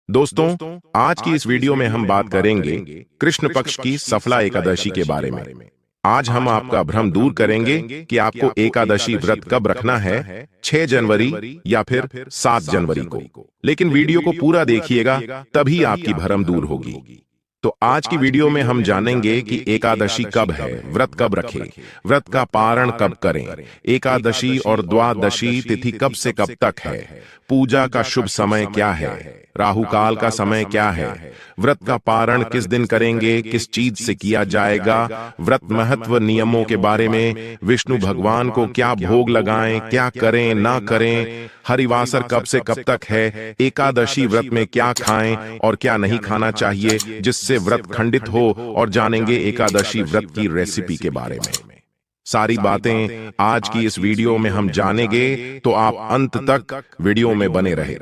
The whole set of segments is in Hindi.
दोस्तों, आज की इस वीडियो में हम बात करेंगे कृष्ण पक्ष की सफला एकादशी के बारे में। आज हम आपका भ्रम दूर करेंगे कि आपको एकादशी व्रत कब रखना है, 6 जनवरी या फिर 7 जनवरी को। लेकिन वीडियो को पूरा देखिएगा, तभी आपकी भ्रम दूर होगी। तो आज की वीडियो में हम जानेंगे कि एकादशी कब है, व्रत कब रखें, व्रत का पारण कब करें, एकादशी और द्वादशी तिथि कब से कब तक है, पूजा का शुभ समय क्या है, राहु काल का समय क्या है, व्रत का पारण किस दिन करेंगे, किस चीज से किया जाएगा, व्रत महत्व नियमों के बारे में, विष्णु भगवान को क्या भोग लगाएं, क्या करें ना करें, हरिवासर कब से कब तक है, एकादशी व्रत में क्या खाएं और क्या नहीं खाना चाहिए जिससे व्रत खंडित हो, और जानेंगे एकादशी व्रत की रेसिपी के बारे में। सारी बातें आज की इस वीडियो में हम जानेंगे, तो आप अंत तक वीडियो में बने रहे।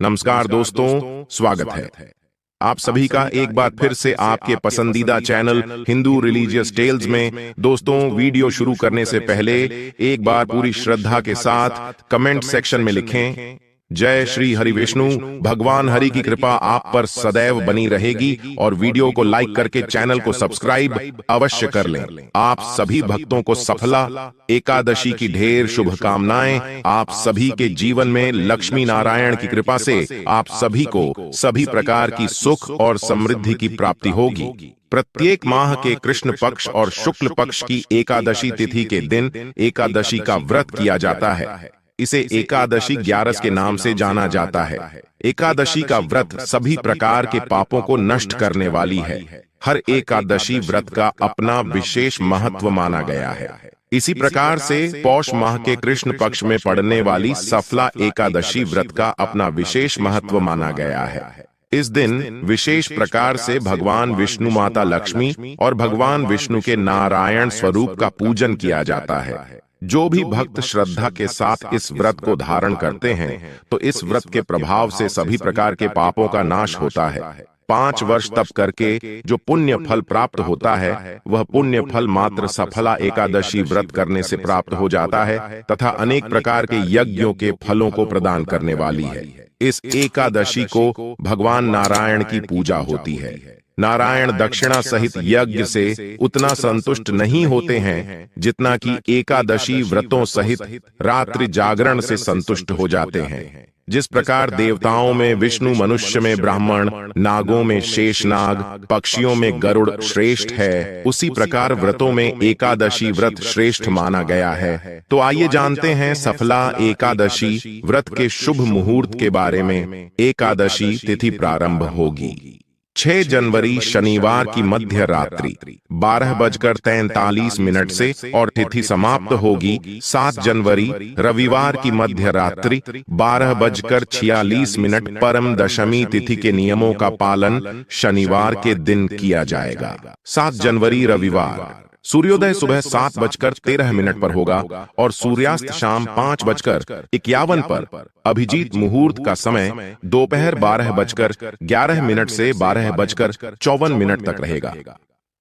नमस्कार दोस्तों, स्वागत है आप सभी का एक बार फिर से आपके पसंदीदा चैनल हिंदू रिलीजियस टेल्स में। दोस्तों, वीडियो शुरू करने से पहले एक बार पूरी श्रद्धा के साथ कमेंट सेक्शन में लिखें, जय श्री हरि विष्णु। भगवान हरि की कृपा आप पर सदैव बनी रहेगी, और वीडियो को लाइक करके चैनल को सब्सक्राइब अवश्य कर लें। आप सभी भक्तों को सफला एकादशी की ढेर शुभकामनाएं। आप सभी के जीवन में लक्ष्मी नारायण की कृपा से आप सभी को सभी प्रकार की सुख और समृद्धि की प्राप्ति होगी। प्रत्येक माह के कृष्ण पक्ष और शुक्ल पक्ष की एकादशी तिथि के दिन एकादशी का व्रत किया जाता है। इसे एकादशी 11 के नाम से जाना जाता है। एकादशी का व्रत सभी प्रकार के पापों को नष्ट करने वाली है। हर एकादशी व्रत का अपना विशेष महत्व माना गया है। इसी प्रकार से पौष माह के कृष्ण पक्ष में पड़ने वाली सफला एकादशी व्रत का अपना विशेष महत्व माना गया है। इस दिन विशेष प्रकार से भगवान विष्णु, माता लक्ष्मी और भगवान विष्णु के नारायण स्वरूप का पूजन किया जाता है। जो भी भक्त श्रद्धा के साथ इस व्रत को धारण करते हैं, तो इस व्रत के प्रभाव से सभी प्रकार के पापों का नाश होता है। 5 वर्ष तप करके जो पुण्य फल प्राप्त होता है, वह पुण्य फल मात्र सफला एकादशी व्रत करने से प्राप्त हो जाता है, तथा अनेक प्रकार के यज्ञों के फलों को प्रदान करने वाली है। इस एकादशी को भगवान नारायण की पूजा होती है। नारायण दक्षिणा सहित यज्ञ से उतना संतुष्ट नहीं होते हैं जितना कि एकादशी व्रतों सहित रात्रि जागरण से संतुष्ट हो जाते हैं। जिस प्रकार देवताओं में विष्णु, मनुष्य में ब्राह्मण, नागों में शेषनाग, पक्षियों में गरुड़ श्रेष्ठ है, उसी प्रकार व्रतों में एकादशी व्रत श्रेष्ठ माना गया है। तो आइए जानते हैं सफला एकादशी व्रत के शुभ मुहूर्त के बारे में। एकादशी तिथि प्रारंभ होगी 6 जनवरी शनिवार की मध्य रात्रि 12:43 से, और तिथि समाप्त होगी 7 जनवरी रविवार की मध्य रात्रि 12:46 परम दशमी तिथि के नियमों का पालन शनिवार के दिन किया जाएगा। 7 जनवरी रविवार सूर्योदय सुबह 7:13 पर होगा और सूर्यास्त शाम 5:51 पर। अभिजीत मुहूर्त का समय दोपहर 12:11 से 12:54 तक रहेगा।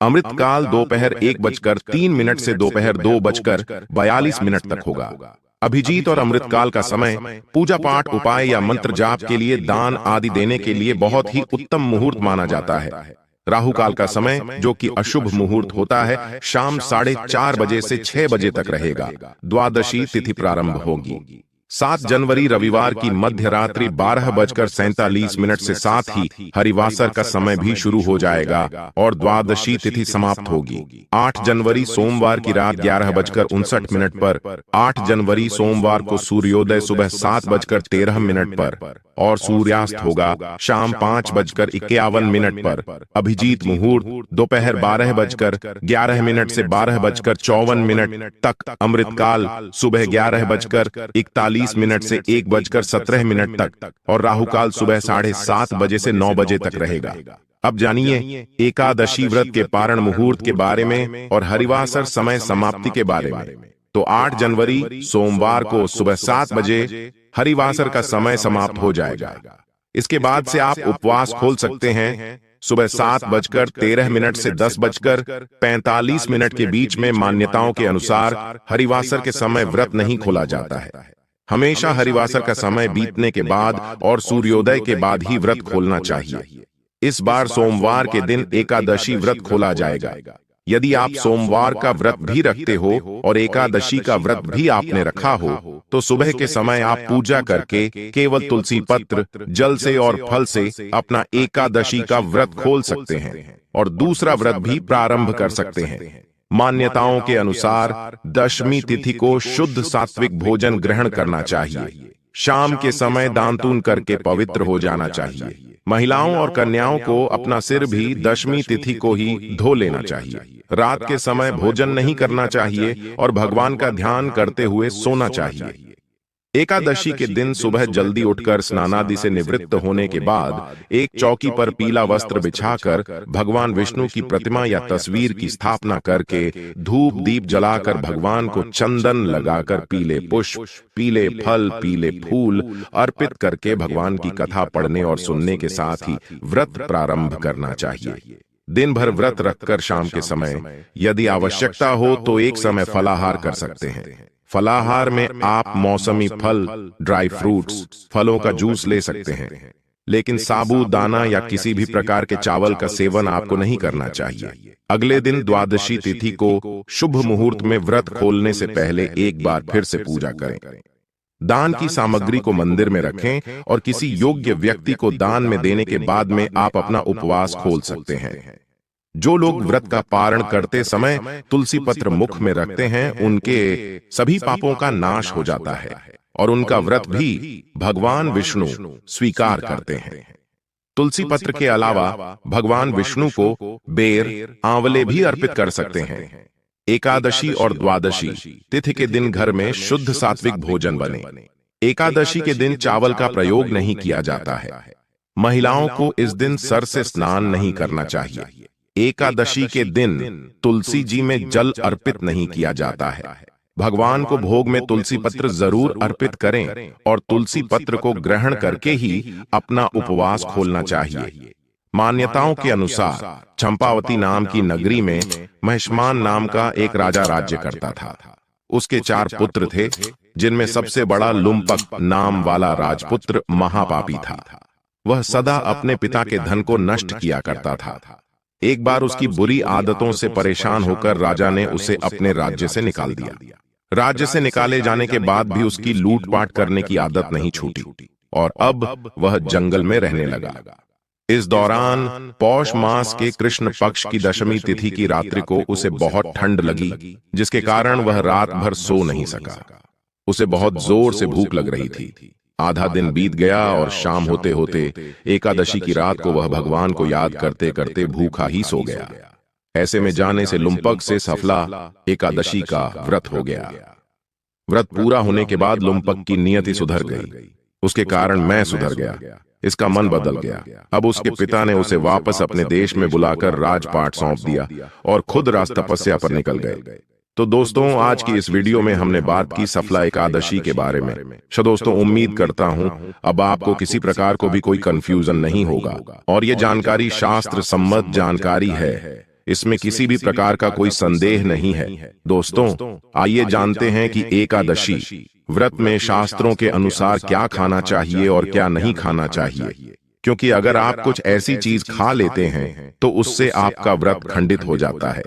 अमृत काल दोपहर 1:03 से दोपहर 2:42 तक होगा। अभिजीत और अमृत काल का समय पूजा पाठ, उपाय या मंत्र जाप के लिए, दान आदि देने के लिए बहुत ही उत्तम मुहूर्त माना जाता है। राहु काल का समय, जो कि अशुभ मुहूर्त होता है, शाम 4:30 बजे से 6 बजे तक रहेगा। द्वादशी तिथि प्रारंभ होगी 7 जनवरी रविवार की मध्य रात्रि 12:47 से, साथ ही हरिवासर का समय भी शुरू हो जाएगा और द्वादशी तिथि समाप्त होगी 8 जनवरी सोमवार की रात 11:59 पर। 8 जनवरी सोमवार को सूर्योदय सुबह 7:13 पर और सूर्यास्त होगा शाम 5:51 पर। अभिजीत मुहूर्त दोपहर 12:11 से 12:54 तक। अमृत काल सुबह 11:41 से 1:17 तक, और राहु काल सुबह 7:30 बजे से 9 बजे तक रहेगा। अब जानिए एकादशी व्रत के पारण मुहूर्त के बारे में और हरिवासर समय समाप्ति के बारे में। तो 8 जनवरी सोमवार को सुबह 7 बजे हरिवासर का समय समाप्त हो जाएगा। इसके बाद से आप उपवास खोल सकते हैं। सुबह 7:13 से 10:45 के बीच में मान्यताओं के अनुसार हरिवासर के समय व्रत नहीं खोला जाता है। हमेशा हरिवासर का समय बीतने के बाद और सूर्योदय के बाद ही व्रत खोलना चाहिए। इस बार सोमवार के दिन एकादशी व्रत खोला जाएगा। यदि आप सोमवार का व्रत भी रखते हो और एकादशी का व्रत भी आपने रखा हो तो सुबह के समय आप पूजा करके केवल तुलसी पत्र, जल से और फल से अपना एकादशी का व्रत खोल सकते हैं और दूसरा व्रत भी प्रारंभ कर सकते हैं। मान्यताओं के अनुसार दशमी तिथि को शुद्ध सात्विक भोजन ग्रहण करना चाहिए। शाम के समय दान-तून करके पवित्र हो जाना चाहिए। महिलाओं और कन्याओं को अपना सिर भी दशमी तिथि को ही धो लेना चाहिए। रात के समय भोजन नहीं करना चाहिए और भगवान का ध्यान करते हुए सोना चाहिए। एकादशी के दिन सुबह जल्दी उठकर स्नानादि से निवृत्त होने के बाद एक चौकी पर पीला वस्त्र बिछाकर भगवान विष्णु की प्रतिमा या तस्वीर की स्थापना करके धूप दीप जलाकर भगवान को चंदन लगाकर पीले पुष्प, पीले फल, पीले फूल अर्पित करके भगवान की कथा पढ़ने और सुनने के साथ ही व्रत प्रारंभ करना चाहिए। दिन भर व्रत रखकर शाम के समय यदि आवश्यकता हो तो एक समय फलाहार कर सकते हैं। फलाहार में आप मौसमी फल, ड्राई फ्रूट्स, फलों का जूस ले सकते हैं, लेकिन साबूदाना या किसी भी प्रकार के चावल का सेवन आपको नहीं करना चाहिए। अगले दिन द्वादशी तिथि को शुभ मुहूर्त में व्रत खोलने से पहले एक बार फिर से पूजा करें। दान की सामग्री को मंदिर में रखें और किसी योग्य व्यक्ति को दान में देने के बाद में आप अपना उपवास खोल सकते हैं। जो लोग व्रत का पारण करते समय तुलसी पत्र मुख में रखते हैं उनके सभी पापों का नाश हो जाता है और उनका व्रत भी भगवान विष्णु स्वीकार करते हैं। तुलसी पत्र के अलावा भगवान विष्णु को बेर, आंवले भी अर्पित कर सकते हैं। एकादशी और द्वादशी तिथि के दिन घर में शुद्ध सात्विक भोजन बने। एकादशी के दिन चावल का प्रयोग नहीं किया जाता है। महिलाओं को इस दिन सर से स्नान नहीं करना चाहिए। एकादशी के दिन तुलसी जी में जल अर्पित नहीं किया जाता है। भगवान को भोग में तुलसी पत्र जरूर अर्पित करें और तुलसी पत्र को ग्रहण करके ही अपना उपवास खोलना चाहिए। मान्यताओं के अनुसार चंपावती नाम की नगरी में महिष्मान नाम का एक राजा राज्य करता था। उसके 4 पुत्र थे, जिनमें सबसे बड़ा लुम्पक नाम वाला राजपुत्र महापापी था। वह सदा अपने पिता के धन को नष्ट किया करता था। एक बार उसकी बुरी आदतों से परेशान होकर राजा ने उसे अपने राज्य से निकाल दिया। राज्य से निकाले जाने के बाद भी उसकी लूटपाट करने की आदत नहीं छूटी और अब वह जंगल में रहने लगा। इस दौरान पौष मास के कृष्ण पक्ष की दशमी तिथि की रात्रि को उसे बहुत ठंड लगी, जिसके कारण वह रात भर सो नहीं सका। उसे बहुत जोर से भूख लग रही थी। आधा दिन बीत गया और शाम होते होते एकादशी की रात को वह भगवान को याद करते करते भूखा ही सो गया। ऐसे में जाने से लुम्पक से सफला एकादशी का व्रत हो गया। व्रत पूरा होने के बाद लुम्पक की नियति सुधर गई। उसके कारण मैं सुधर गया। इसका मन बदल गया। अब उसके पिता ने उसे वापस अपने देश में बुलाकर राजपाट सौंप दिया और खुद राज तपस्या पर निकल गए। तो दोस्तों, आज की इस वीडियो में हमने बात की सफला एकादशी के बारे में। दोस्तों, उम्मीद करता हूं अब आपको किसी प्रकार को भी कोई कंफ्यूजन नहीं होगा और ये जानकारी शास्त्र सम्मत जानकारी है। इसमें किसी भी प्रकार का कोई संदेह नहीं है। दोस्तों, आइए जानते हैं कि एकादशी व्रत में शास्त्रों के अनुसार क्या खाना चाहिए और क्या नहीं खाना चाहिए, क्योंकि अगर आप कुछ ऐसी चीज खा लेते हैं तो उससे आपका व्रत खंडित हो जाता है।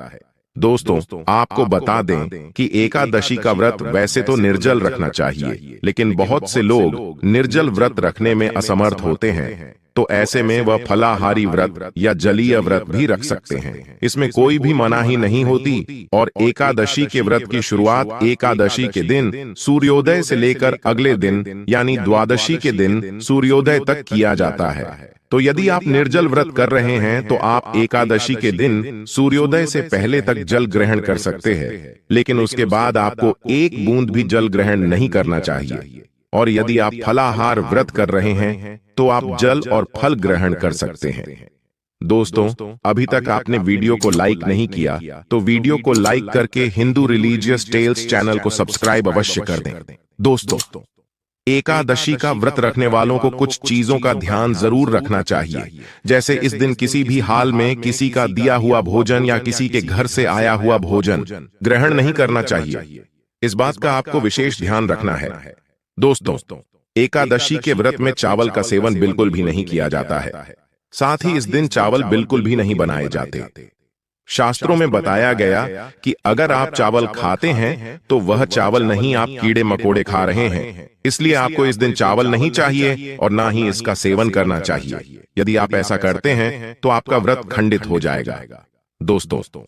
दोस्तों, आपको बता दें कि एकादशी का व्रत वैसे तो निर्जल रखना चाहिए, लेकिन बहुत से लोग निर्जल व्रत रखने में असमर्थ होते हैं, तो ऐसे में वह फलाहारी व्रत या जलीय व्रत भी रख सकते हैं। इसमें कोई भी मनाही नहीं होती और एकादशी के व्रत की शुरुआत एकादशी के दिन सूर्योदय से लेकर अगले दिन यानी द्वादशी के दिन सूर्योदय तक किया जाता है। तो यदि आप निर्जल व्रत कर रहे हैं तो आप एकादशी के दिन सूर्योदय से पहले तक जल ग्रहण कर सकते हैं, लेकिन उसके बाद आपको एक बूंद भी जल ग्रहण नहीं करना चाहिए। और यदि आप फलाहार व्रत कर रहे हैं तो आप जल और फल ग्रहण कर सकते हैं। दोस्तों, अभी तक आपने वीडियो को लाइक नहीं किया तो वीडियो को लाइक करके हिंदू रिलीजियस टेल्स चैनल को सब्सक्राइब अवश्य कर दें। दोस्तों, एकादशी का व्रत रखने वालों को कुछ चीजों का ध्यान जरूर रखना चाहिए, जैसे इस दिन किसी भी हाल में किसी का दिया हुआ भोजन या किसी के घर से आया हुआ भोजन ग्रहण नहीं करना चाहिए। इस बात का आपको विशेष ध्यान रखना है। दोस्तों, एकादशी के व्रत में चावल का सेवन बिल्कुल भी नहीं किया जाता है। साथ ही इस दिन चावल बिल्कुल भी नहीं बनाए जाते। शास्त्रों में बताया गया कि अगर आप चावल खाते हैं तो वह चावल नहीं, आप कीड़े मकोड़े खा रहे हैं। इसलिए आपको इस दिन चावल नहीं चाहिए और ना ही इसका सेवन करना चाहिए। यदि आप ऐसा करते हैं तो आपका व्रत खंडित हो जाएगा। दोस्तों,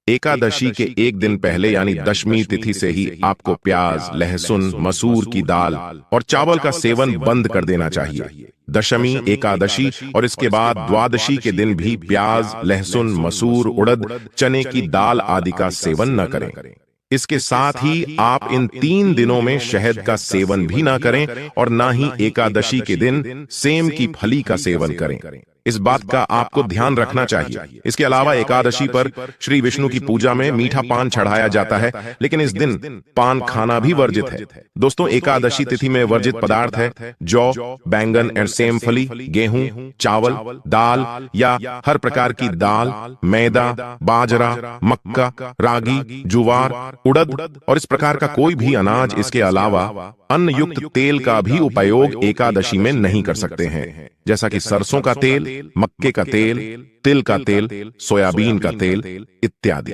एकादशी के एक दिन पहले यानी दशमी तिथि से ही आपको प्याज, लहसुन, मसूर की दाल और चावल का सेवन बंद कर देना चाहिए। दशमी, एकादशी और इसके बाद द्वादशी के दिन भी प्याज, लहसुन, मसूर, उड़द, चने की दाल आदि का सेवन न करें। इसके साथ ही आप इन 3 दिनों में शहद का सेवन भी ना करें और ना ही एकादशी के दिन सेम की फली का सेवन करें। इस बात का आपको ध्यान रखना चाहिए। इसके अलावा एकादशी पर श्री विष्णु की पूजा में मीठा पान चढ़ाया जाता है, लेकिन इस दिन पान खाना भी वर्जित है। दोस्तों, एकादशी तिथि में वर्जित पदार्थ है जौ, बैंगन एंड सेम फली, गेहूं, चावल, दाल या हर प्रकार की दाल, मैदा, बाजरा, मक्का, रागी, जुवार, उड़द और इस प्रकार का कोई भी अनाज। इसके अलावा अन्न युक्त तेल का भी उपयोग एकादशी में नहीं कर सकते हैं, जैसा कि सरसों का तेल, मक्के का तेल, तिल का तेल, सोयाबीन का तेल इत्यादि।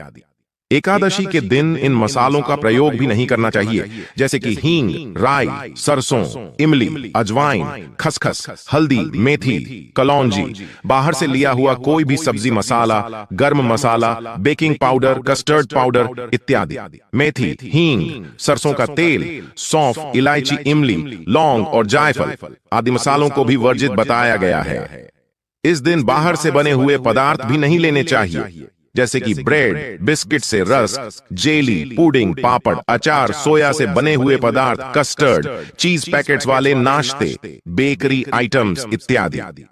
एकादशी के दिन इन मसालों का प्रयोग भी नहीं करना चाहिए, जैसे कि हींग, राई, सरसों, इमली, अजवाइन, खसखस, हल्दी, मेथी, कलौंजी, बाहर से लिया हुआ कोई भी सब्जी मसाला, गर्म मसाला, बेकिंग पाउडर, कस्टर्ड पाउडर इत्यादि। मेथी, हींग, सरसों का तेल, सौंफ, इलायची, इमली, लौंग और जायफल आदि मसालों को भी वर्जित बताया गया है। इस दिन बाहर से बने हुए पदार्थ भी नहीं लेने चाहिए, जैसे कि ब्रेड, बिस्किट से रस्क, जेली, पुडिंग, पापड़, अचार, सोया से बने हुए पदार्थ, कस्टर्ड, चीज पैकेट्स वाले नाश्ते, बेकरी आइटम्स इत्यादि।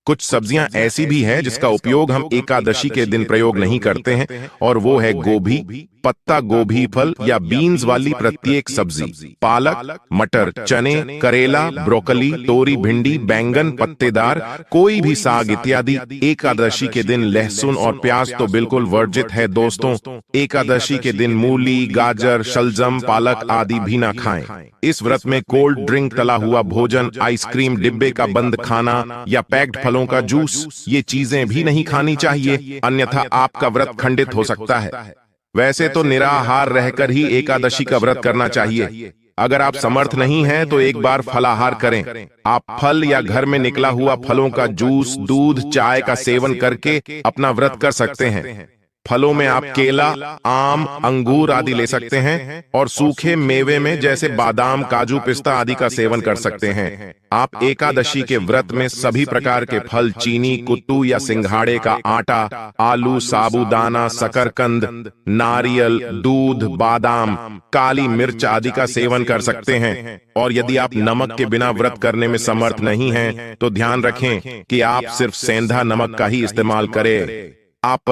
कुछ सब्जियां ऐसी भी है जिसका उपयोग हम एकादशी के दिन प्रयोग नहीं करते हैं, और वो है गोभी, पत्ता गोभी फल या बीन्स वाली प्रत्येक सब्जी, पालक, मटर, चने, करेला, ब्रोकली, तोरी, भिंडी, बैंगन, पत्तेदार कोई भी साग इत्यादि। एकादशी के दिन लहसुन और प्याज तो बिल्कुल वर्जित है। दोस्तों, एकादशी के दिन मूली, गाजर, शलजम, पालक आदि भी ना खाएं। इस व्रत में कोल्ड ड्रिंक, तला हुआ भोजन, आइसक्रीम, डिब्बे का बंद खाना या पैक्ड फलों का जूस, ये चीजें भी नहीं खानी चाहिए, अन्यथा आपका व्रत खंडित हो सकता है। वैसे तो निराहार रहकर ही एकादशी का व्रत करना चाहिए। अगर आप समर्थ नहीं हैं तो एक बार फलाहार करें। आप फल या घर में निकला हुआ फलों का जूस, दूध, चाय का सेवन करके अपना व्रत कर सकते हैं। फलों में आप केला, आम, अंगूर आदि ले सकते हैं और सूखे मेवे में जैसे बादाम, काजू, पिस्ता आदि का सेवन कर सकते हैं। आप एकादशी के व्रत में सभी प्रकार के फल, चीनी, कुट्टू या सिंघाड़े का आटा, आलू, साबूदाना, शकरकंद, नारियल, दूध, बादाम, काली मिर्च आदि का सेवन कर सकते हैं। और यदि आप नमक के बिना व्रत करने में समर्थ नहीं हैं, तो ध्यान रखें कि आप सिर्फ सेंधा नमक का ही इस्तेमाल करें। आप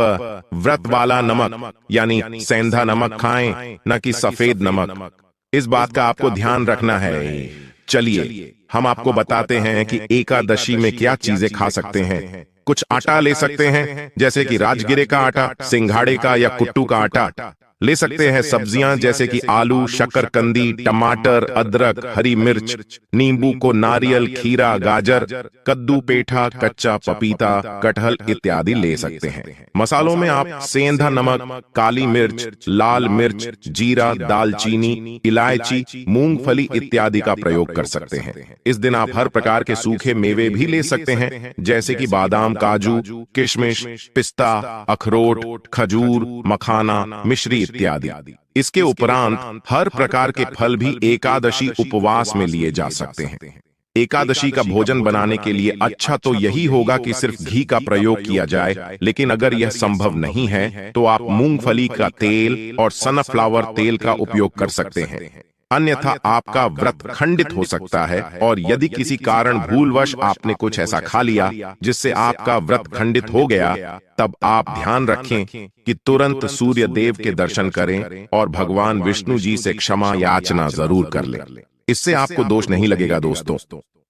व्रत वाला नमक यानी सेंधा नमक खाएं, न कि सफेद नमक। इस बात का आपको ध्यान रखना है। चलिए हम आपको बताते हैं कि एकादशी में क्या चीजें खा सकते हैं। कुछ आटा ले सकते हैं, जैसे कि राजगिरे का आटा, सिंघाड़े का या कुट्टू का आटा। ले सकते हैं सब्जियां जैसे कि आलू, शकरकंदी, टमाटर, अदरक, हरी मिर्च, नींबू को नारियल, खीरा, गाजर, कद्दू, पेठा, कच्चा पपीता, कटहल इत्यादि ले सकते हैं। मसालों में आप सेंधा नमक, काली मिर्च, लाल मिर्च, जीरा, दालचीनी, इलायची, मूंगफली इत्यादि का प्रयोग कर सकते हैं। इस दिन आप हर प्रकार के सूखे मेवे भी ले सकते हैं, जैसे कि बादाम, काजू, किशमिश, पिस्ता, अखरोट, खजूर, मखाना, मिश्री इत्यादि। इसके उपरांत हर प्रकार के फल भी एकादशी उपवास में लिए जा सकते हैं। एकादशी का भोजन बनाने के लिए अच्छा तो यही होगा कि सिर्फ घी का प्रयोग किया जाए, लेकिन अगर यह संभव नहीं है तो आप मूंगफली का तेल और सनफ्लावर तेल का उपयोग कर सकते हैं। अन्यथा आपका व्रत खंडित हो सकता है, और यदि किसी कारण भूलवश आपने कुछ ऐसा खा लिया जिससे आपका व्रत खंडित हो गया, तब आप ध्यान रखें कि तुरंत सूर्य देव के दर्शन करें और भगवान विष्णु जी से क्षमा याचना जरूर कर लें। इससे आपको दोष नहीं लगेगा। दोस्तों,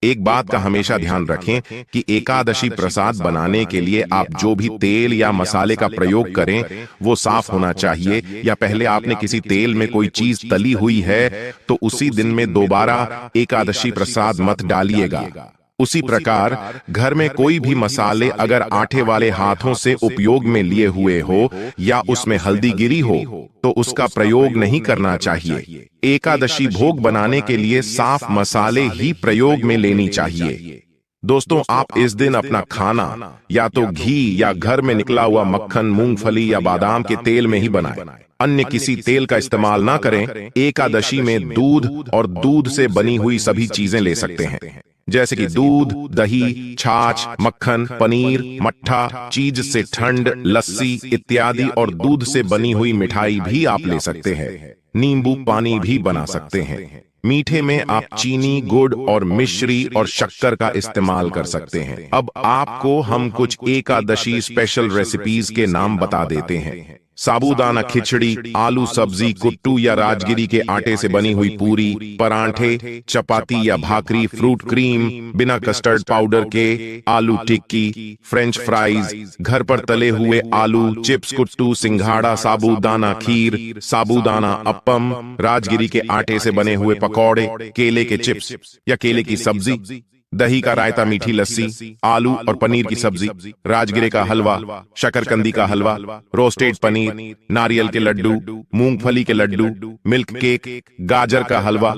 एक बात का हमेशा ध्यान रखें कि एकादशी प्रसाद बनाने के लिए आप जो भी तेल या मसाले का प्रयोग करें वो साफ होना चाहिए, या पहले आपने किसी तेल में कोई चीज तली हुई है तो उसी दिन में दोबारा एकादशी प्रसाद मत डालिएगा। उसी प्रकार घर में कोई भी मसाले अगर आटे वाले हाथों से उपयोग में लिए हुए हो या उसमें हल्दी गिरी हो तो उसका प्रयोग नहीं करना चाहिए। एकादशी भोग बनाने के लिए साफ मसाले ही प्रयोग में लेनी चाहिए। दोस्तों, आप इस दिन अपना खाना या तो घी या घर में निकला हुआ मक्खन, मूंगफली या बादाम के तेल में ही बनाएं। अन्य किसी तेल का इस्तेमाल ना करें। एकादशी में दूध और दूध से बनी हुई सभी चीजें ले सकते हैं, जैसे कि दूध, दही, छाछ, मक्खन, पनीर, मट्ठा, चीज से ठंड, लस्सी इत्यादि, और दूध से बनी हुई मिठाई भी आप ले सकते हैं। नींबू पानी भी बना सकते हैं। मीठे में आप चीनी, गुड़ और मिश्री और शक्कर का इस्तेमाल कर सकते हैं। अब आपको हम कुछ एकादशी स्पेशल रेसिपीज के नाम बता देते हैं। साबूदाना खिचड़ी, आलू सब्जी, कुट्टू या राजगिरी के आटे से बनी हुई पूरी, परांठे, चपाती या भाकरी, फ्रूट क्रीम, बिना कस्टर्ड पाउडर के, आलू टिक्की, फ्रेंच फ्राइज, घर पर तले हुए आलू चिप्स, कुट्टू, सिंघाड़ा, साबूदाना खीर, साबूदाना अप्पम, राजगिरी के आटे से बने हुए पकौड़े, केले के चिप्स या केले की सब्जी, दही का रायता, मीठी लस्सी, आलू और पनीर की सब्जी, राजगिरे का हलवा, शकरकंदी का हलवा, रोस्टेड पनीर, नारियल के लड्डू, मूंगफली के लड्डू, मिल्क केक, गाजर का हलवा,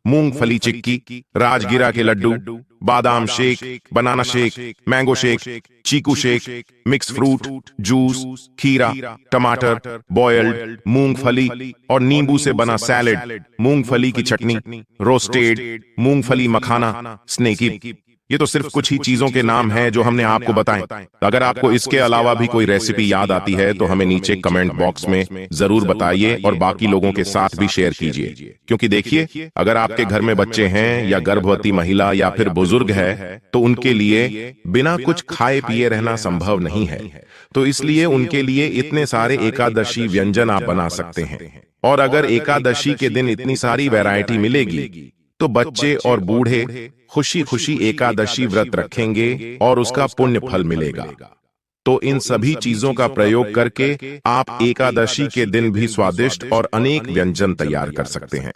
मूंगफली चिक्की, राजगिरा के लड्डू, बादाम shake, banana shake, mango shake, चीकू शेक, मिक्स फ्रूट जूस, खीरा, टमाटर, बॉयल्ड, मूंगफली और नींबू से बना सैलेड, मूंगफली की चटनी, रोस्टेड, मूंगफली मखाना, स्नेकी। ये तो सिर्फ कुछ ही चीजों के नाम हैं जो हमने आपको बताएं। अगर आपको इसके अलावा भी कोई रेसिपी याद आती है तो हमें नीचे कमेंट बॉक्स में जरूर बताइए और बाकी लोगों के साथ भी शेयर कीजिए। क्योंकि देखिए, अगर आपके घर में बच्चे हैं या गर्भवती महिला या फिर बुजुर्ग है तो उनके लिए बिना कुछ खाए पिए रहना संभव नहीं है। तो इसलिए उनके लिए इतने सारे एकादशी व्यंजन आप बना सकते हैं। और अगर एकादशी के दिन इतनी सारी वैरायटी मिलेगी तो बच्चे और बूढ़े खुशी खुशी एकादशी व्रत रखेंगे और उसका पुण्य फल मिलेगा। तो इन सभी चीजों का प्रयोग करके आप एकादशी के दिन भी स्वादिष्ट और अनेक व्यंजन तैयार कर सकते हैं।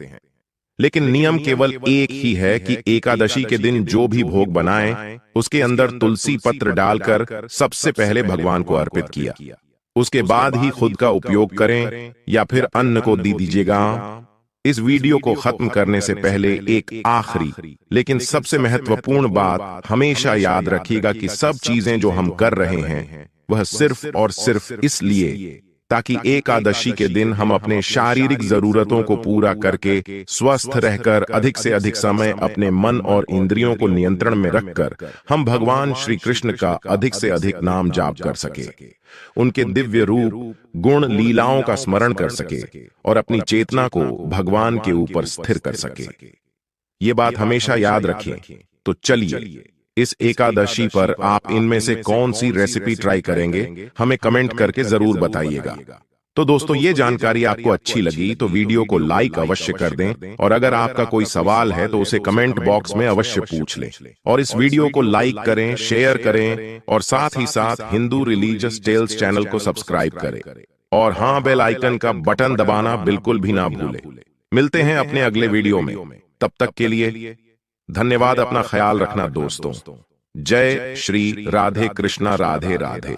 लेकिन नियम केवल एक ही है कि एकादशी के दिन जो भी भोग बनाएं उसके अंदर तुलसी पत्र डालकर सबसे पहले भगवान को अर्पित किया, उसके बाद ही खुद का उपयोग करें या फिर अन्न को दे दीजिएगा। इस वीडियो को खत्म करने से पहले एक आखिरी लेकिन सबसे महत्वपूर्ण बात हमेशा याद रखिएगा कि सब चीजें जो हम कर रहे हैं वह सिर्फ और सिर्फ इसलिए ताकि एकादशी के दिन हम अपने शारीरिक जरूरतों को पूरा करके स्वस्थ रहकर अधिक से अधिक समय अपने मन और इंद्रियों को नियंत्रण में रखकर हम भगवान श्री कृष्ण का अधिक से अधिक नाम जाप कर सके, उनके दिव्य रूप, गुण, लीलाओं का स्मरण कर सके और अपनी चेतना को भगवान के ऊपर स्थिर कर सके। ये बात हमेशा याद रखें। तो चलिए, इस एकादशी पर आप इनमें से कौन सी रेसिपी ट्राई करेंगे हमें कमेंट करके जरूर बताइएगा। तो दोस्तों, ये जानकारी आपको अच्छी लगी तो वीडियो को लाइक अवश्य कर दें, और अगर आपका कोई सवाल है तो उसे कमेंट बॉक्स में अवश्य पूछ लें। और इस वीडियो को लाइक करें, शेयर करें और साथ ही साथ हिंदू रिलीजियस टेल्स चैनल को सब्सक्राइब करें। और हाँ, बेल आइकन का बटन दबाना बिल्कुल भी ना भूलें। मिलते हैं अपने अगले वीडियो में, तब तक के लिए धन्यवाद। अपना ख्याल रखना दोस्तों। जय श्री राधे कृष्णा। राधे राधे।